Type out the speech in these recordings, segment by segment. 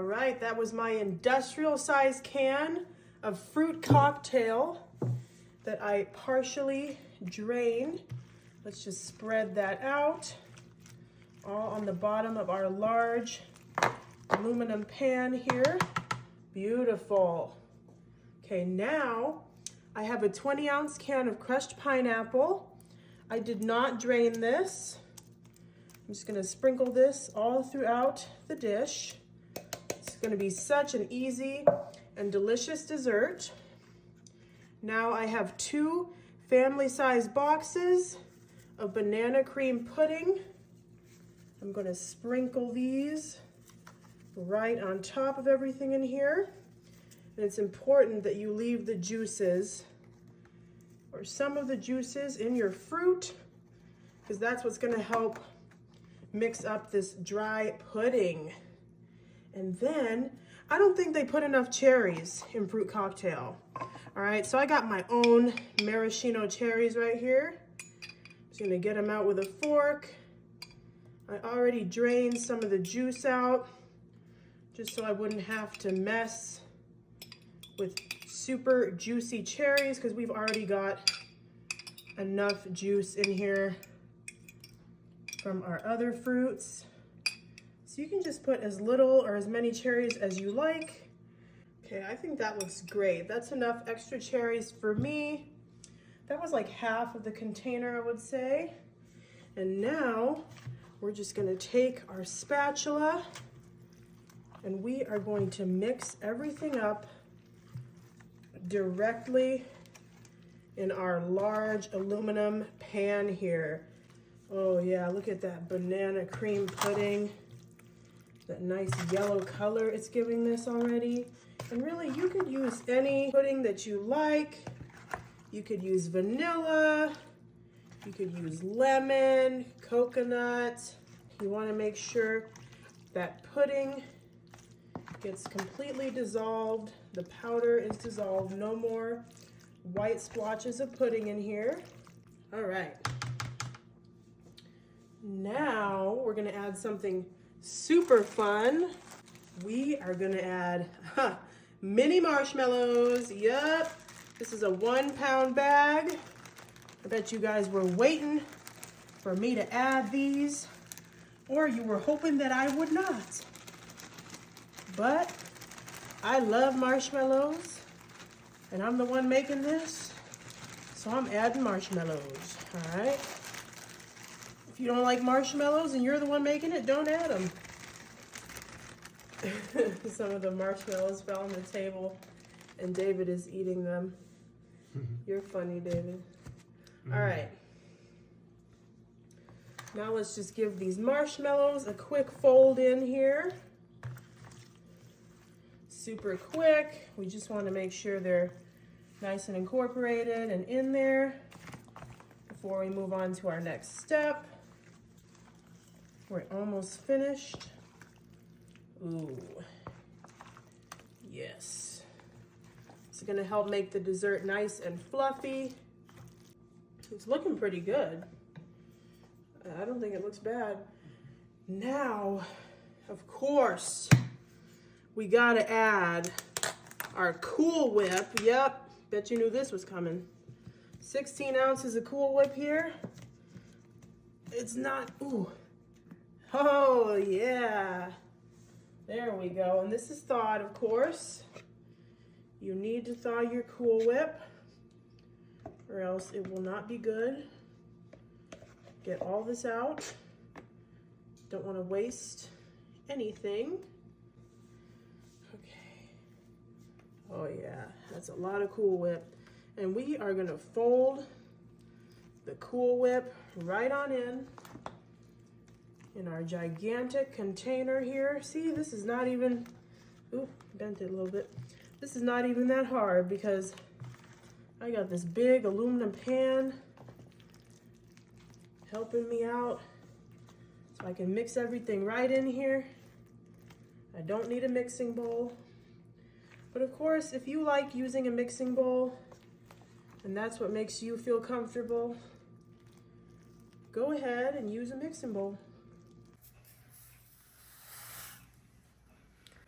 right, that was my industrial size can of fruit cocktail that I partially drained. Let's just spread that out, all on the bottom of our large aluminum pan here. Beautiful. Okay, now I have a 20-ounce can of crushed pineapple. I did not drain this. I'm just gonna sprinkle this all throughout the dish. It's gonna be such an easy and delicious dessert. Now I have 2 family-sized boxes of banana cream pudding. I'm gonna sprinkle these right on top of everything in here. And it's important that you leave the juices or some of the juices in your fruit, because that's what's gonna help mix up this dry pudding. And then, I don't think they put enough cherries in fruit cocktail. All right, so I got my own maraschino cherries right here. Just gonna get them out with a fork. I already drained some of the juice out, just so I wouldn't have to mess with super juicy cherries, because we've already got enough juice in here from our other fruits. So you can just put as little or as many cherries as you like. Okay, I think that looks great. That's enough extra cherries for me. That was like half of the container, I would say. And now we're just gonna take our spatula and we are going to mix everything up directly in our large aluminum pan here. Oh yeah, look at that banana cream pudding. That nice yellow color it's giving this already. And really, you could use any pudding that you like. You could use vanilla. You could use lemon, coconut. You want to make sure that pudding gets completely dissolved. The powder is dissolved. No more white splotches of pudding in here. All right. Now we're gonna add something super fun. We are gonna add mini marshmallows. Yep, this is a 1-pound bag. I bet you guys were waiting for me to add these, or you were hoping that I would not. But I love marshmallows, and I'm the one making this, so I'm adding marshmallows, all right? If you don't like marshmallows and you're the one making it, don't add them. Some of the marshmallows fell on the table and David is eating them. You're funny, David. All right. Now let's just give these marshmallows a quick fold in here. Super quick. We just want to make sure they're nice and incorporated and in there before we move on to our next step. We're almost finished. Ooh, yes. It's gonna help make the dessert nice and fluffy. It's looking pretty good. I don't think it looks bad. Now, of course, we gotta add our Cool Whip. Yep, bet you knew this was coming. 16 ounces of Cool Whip here. It's not, ooh. Oh, yeah. There we go. And this is thawed, of course. You need to thaw your Cool Whip, or else it will not be good. Get all this out. Don't want to waste anything. Okay. Oh, yeah. That's a lot of Cool Whip. And we are going to fold the Cool Whip right on in our gigantic container here. See, this is not even, ooh, bent it a little bit. This is not even that hard because I got this big aluminum pan helping me out so I can mix everything right in here. I don't need a mixing bowl. But of course, if you like using a mixing bowl and that's what makes you feel comfortable, go ahead and use a mixing bowl.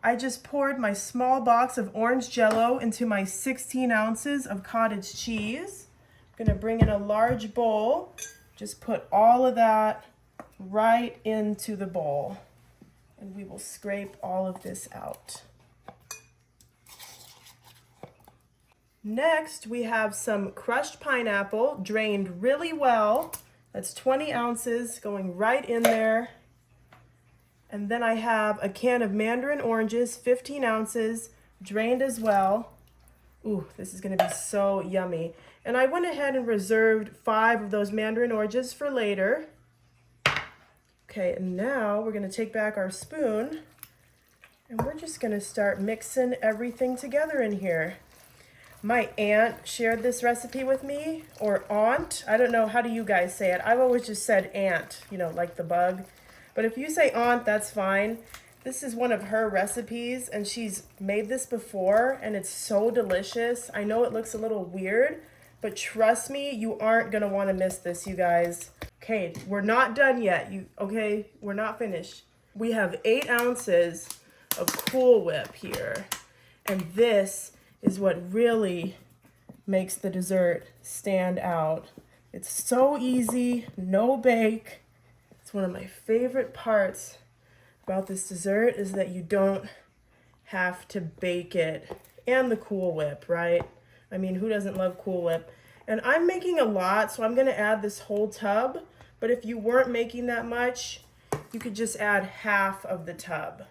I just poured my small box of orange Jell-O into my 16 ounces of cottage cheese. I'm gonna bring in a large bowl. Just put all of that right into the bowl. And we will scrape all of this out. Next, we have some crushed pineapple, drained really well. That's 20 ounces going right in there. And then I have a can of mandarin oranges, 15 ounces, drained as well. Ooh, this is gonna be so yummy. And I went ahead and reserved 5 of those mandarin oranges for later. Okay, and now we're gonna take back our spoon and we're just gonna start mixing everything together in here. My aunt shared this recipe with me, or aunt. I don't know, how do you guys say it? I've always just said aunt, you know, like the bug. But if you say aunt, that's fine. This is one of her recipes, and she's made this before, and it's so delicious. I know it looks a little weird, but trust me, you aren't gonna wanna miss this, you guys. Okay, we're not done yet. Okay, we're not finished. We have 8 ounces of Cool Whip here, and this is what really makes the dessert stand out. It's so easy, no bake. It's one of my favorite parts about this dessert is that you don't have to bake it. And the Cool Whip, right? I mean, who doesn't love Cool Whip? And I'm making a lot, so I'm gonna add this whole tub. But if you weren't making that much, you could just add half of the tub.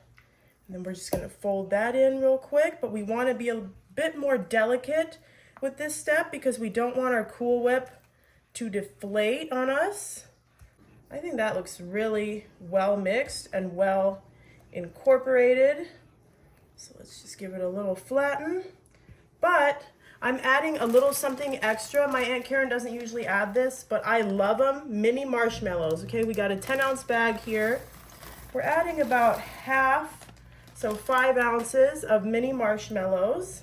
And then we're just gonna fold that in real quick, but we wanna be a bit more delicate with this step because we don't want our Cool Whip to deflate on us. I think that looks really well mixed and well incorporated. So let's just give it a little flatten. But I'm adding a little something extra. My Aunt Karen doesn't usually add this, but I love them. Mini marshmallows, okay? We got a 10-ounce bag here. We're adding about half, so 5 ounces of mini marshmallows.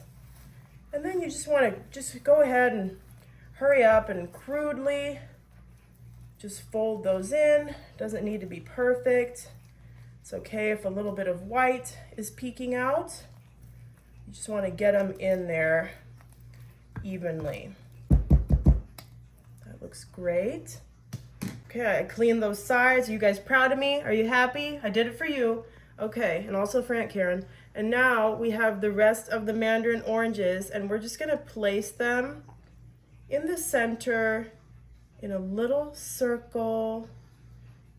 And then you just wanna go ahead and hurry up and crudely just fold those in. Doesn't need to be perfect. It's okay if a little bit of white is peeking out. You just want to get them in there evenly. That looks great. Okay, I cleaned those sides. Are you guys proud of me? Are you happy? I did it for you. Okay, and also for Aunt Karen. And now we have the rest of the mandarin oranges, and we're just gonna place them in the center in a little circle,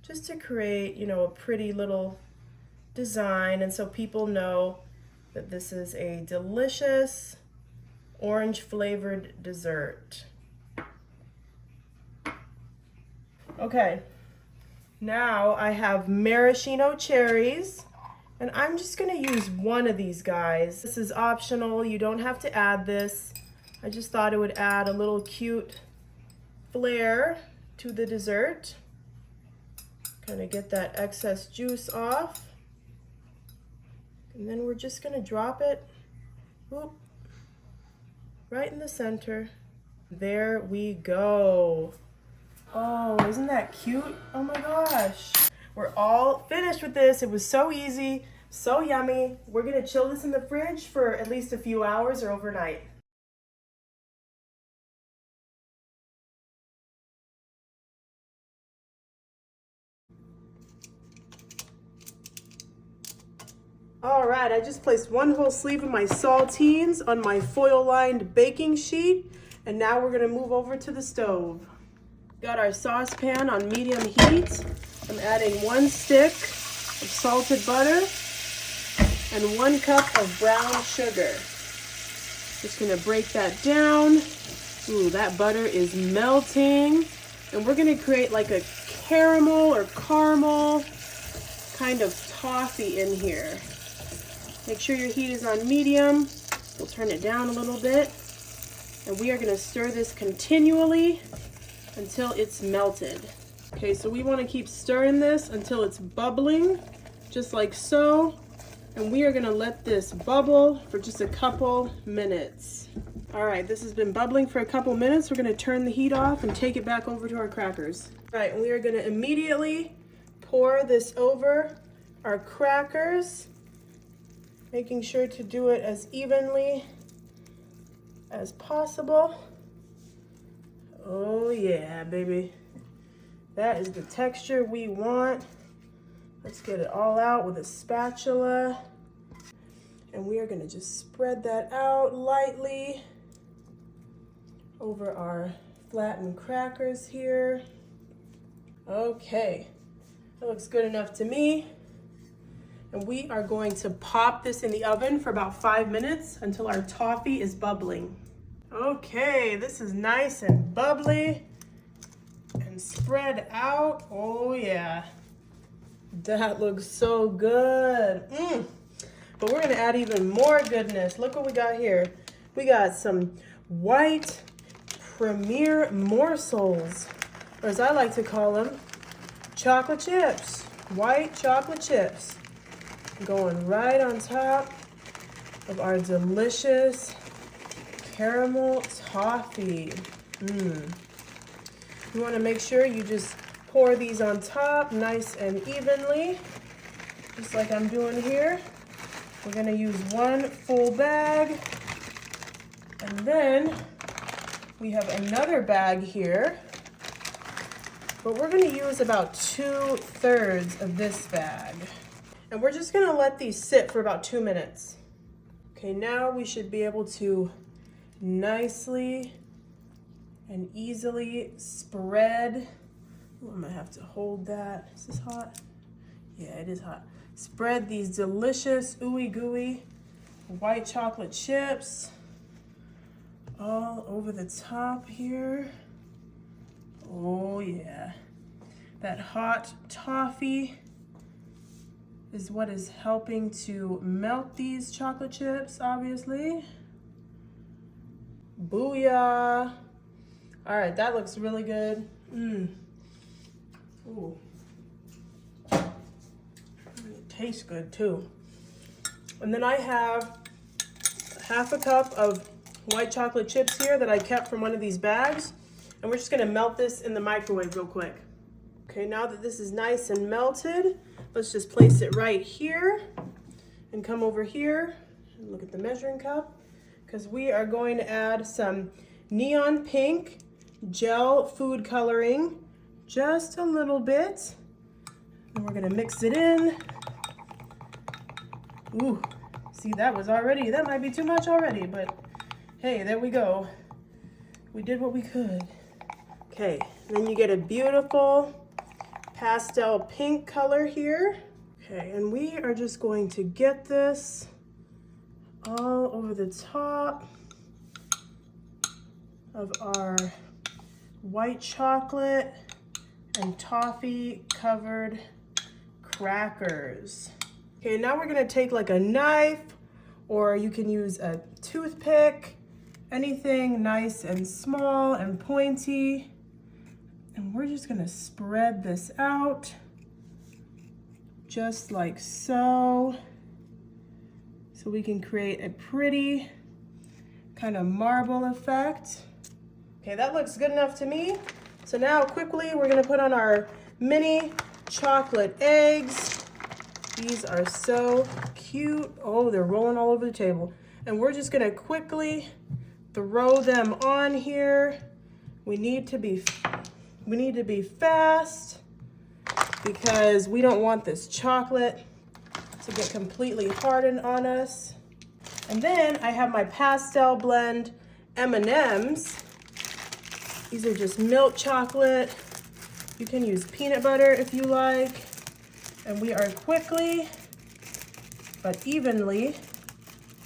just to create, you know, a pretty little design, and so people know that this is a delicious orange flavored dessert. Okay, now I have maraschino cherries, and I'm just gonna use one of these guys. This is optional, you don't have to add this. I just thought it would add a little cute flair to the dessert. Kind of get that excess juice off. And then we're just gonna drop it, whoop, right in the center. There we go. Oh, isn't that cute? Oh my gosh. We're all finished with this. It was so easy, so yummy. We're gonna chill this in the fridge for at least a few hours or overnight. All right, I just placed 1 whole sleeve of my saltines on my foil-lined baking sheet, and now we're gonna move over to the stove. Got our saucepan on medium heat. I'm adding 1 stick of salted butter and 1 cup of brown sugar. Just gonna break that down. Ooh, that butter is melting. And we're gonna create like a caramel or caramel kind of toffee in here. Make sure your heat is on medium. We'll turn it down a little bit. And we are gonna stir this continually until it's melted. Okay, so we wanna keep stirring this until it's bubbling, just like so. And we are gonna let this bubble for just a couple minutes. All right, this has been bubbling for a couple minutes. We're gonna turn the heat off and take it back over to our crackers. All right, and we are gonna immediately pour this over our crackers. Making sure to do it as evenly as possible. Oh yeah, baby. That is the texture we want. Let's get it all out with a spatula. And we are gonna just spread that out lightly over our flattened crackers here. Okay, that looks good enough to me. And we are going to pop this in the oven for about 5 minutes until our toffee is bubbling. Okay, this is nice and bubbly and spread out. Oh yeah, that looks so good. But we're gonna add even more goodness. Look what we got here. We got some white premier morsels, or as I like to call them, chocolate chips. White chocolate chips going right on top of our delicious caramel toffee. You want to make sure you just pour these on top nice and evenly, just like I'm doing here. We're going to use one full bag, and then we have another bag here, but we're going to use about 2/3 of this bag. And we're just going to let these sit for about 2 minutes. Okay, now we should be able to nicely and easily spread. Ooh, I'm gonna have to hold that. Is this hot? Yeah, it is hot. Spread these delicious ooey gooey white chocolate chips all over the top here. Oh yeah. That hot toffee is what is helping to melt these chocolate chips, obviously. Booyah. All right, that looks really good. Ooh. It tastes good too. And then I have 1/2 cup of white chocolate chips here that I kept from one of these bags. And we're just gonna melt this in the microwave real quick. Okay, now that this is nice and melted, let's just place it right here and come over here and look at the measuring cup, because we are going to add some neon pink gel food coloring, just a little bit. And we're gonna mix it in. Ooh, see, that might be too much already, but hey, there we go. We did what we could. Okay, then you get a beautiful pastel pink color here. Okay, and we are just going to get this all over the top of our white chocolate and toffee covered crackers. Okay, now we're gonna take like a knife, or you can use a toothpick, anything nice and small and pointy. And we're just gonna spread this out just like so we can create a pretty kind of marble effect. Okay, that looks good enough to me. So now quickly we're gonna put on our mini chocolate eggs. These are so cute. Oh, they're rolling all over the table. And we're just gonna quickly throw them on here. We need to be fast because we don't want this chocolate to get completely hardened on us. And then I have my pastel blend M&Ms. These are just milk chocolate. You can use peanut butter if you like. And we are quickly but evenly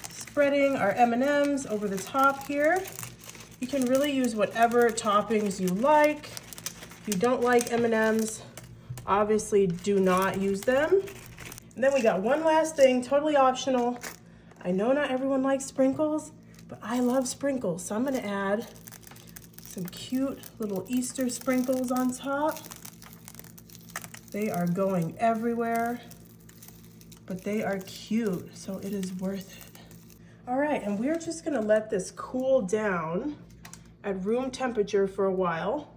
spreading our M&Ms over the top here. You can really use whatever toppings you like. If you don't like M&Ms, obviously do not use them. And then we got one last thing, totally optional. I know not everyone likes sprinkles, but I love sprinkles. So I'm gonna add some cute little Easter sprinkles on top. They are going everywhere, but they are cute, so it is worth it. All right, and we're just gonna let this cool down at room temperature for a while.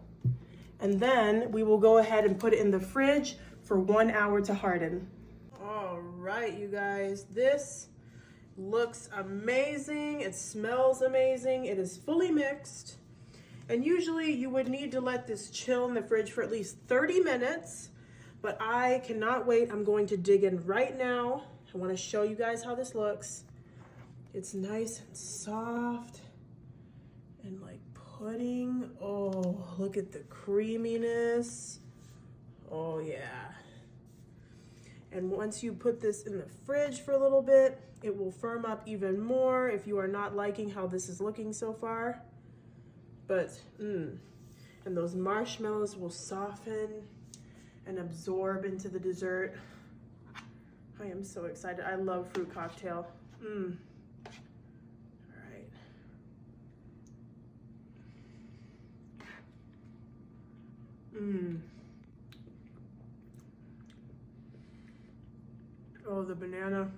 And then we will go ahead and put it in the fridge for 1 hour to harden. All right, you guys, this looks amazing. It smells amazing. It is fully mixed. And usually you would need to let this chill in the fridge for at least 30 minutes, but I cannot wait. I'm going to dig in right now. I want to show you guys how this looks. It's nice and soft and like pudding. Oh, look at the creaminess. Oh yeah. And once you put this in the fridge for a little bit, it will firm up even more if you are not liking how this is looking so far. But, and those marshmallows will soften and absorb into the dessert. I am so excited. I love fruit cocktail. All right. Oh, the banana.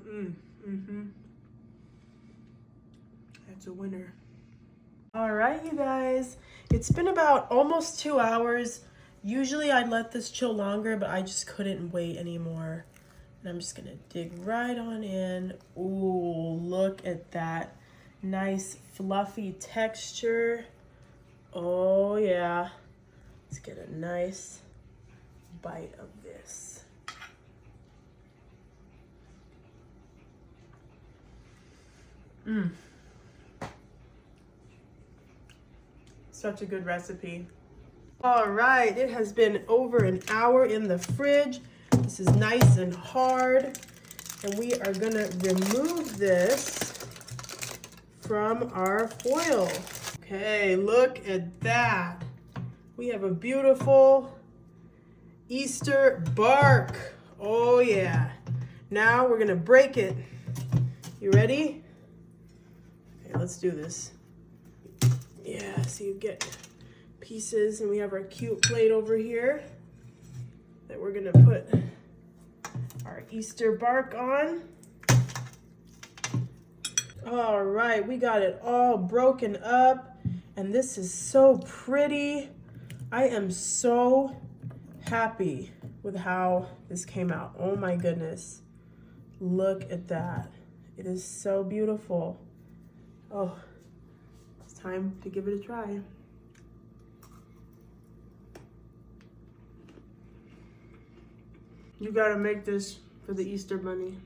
That's a winner. All right, you guys. It's been about almost 2 hours. Usually I'd let this chill longer, but I just couldn't wait anymore. And I'm just gonna dig right on in. Ooh, look at that nice fluffy texture. Oh yeah. Let's get a nice bite of this. Such a good recipe. All right, it has been over an hour in the fridge. This is nice and hard. And we are gonna remove this from our foil. Okay, look at that. We have a beautiful Easter bark. Oh yeah. Now we're gonna break it. You ready? Okay, let's do this. Yeah, so you get pieces, and we have our cute plate over here that we're gonna put our Easter bark on. All right, we got it all broken up, and this is so pretty. I am so happy with how this came out. Oh my goodness. Look at that. It is so beautiful. Oh, it's time to give it a try. You gotta make this for the Easter bunny.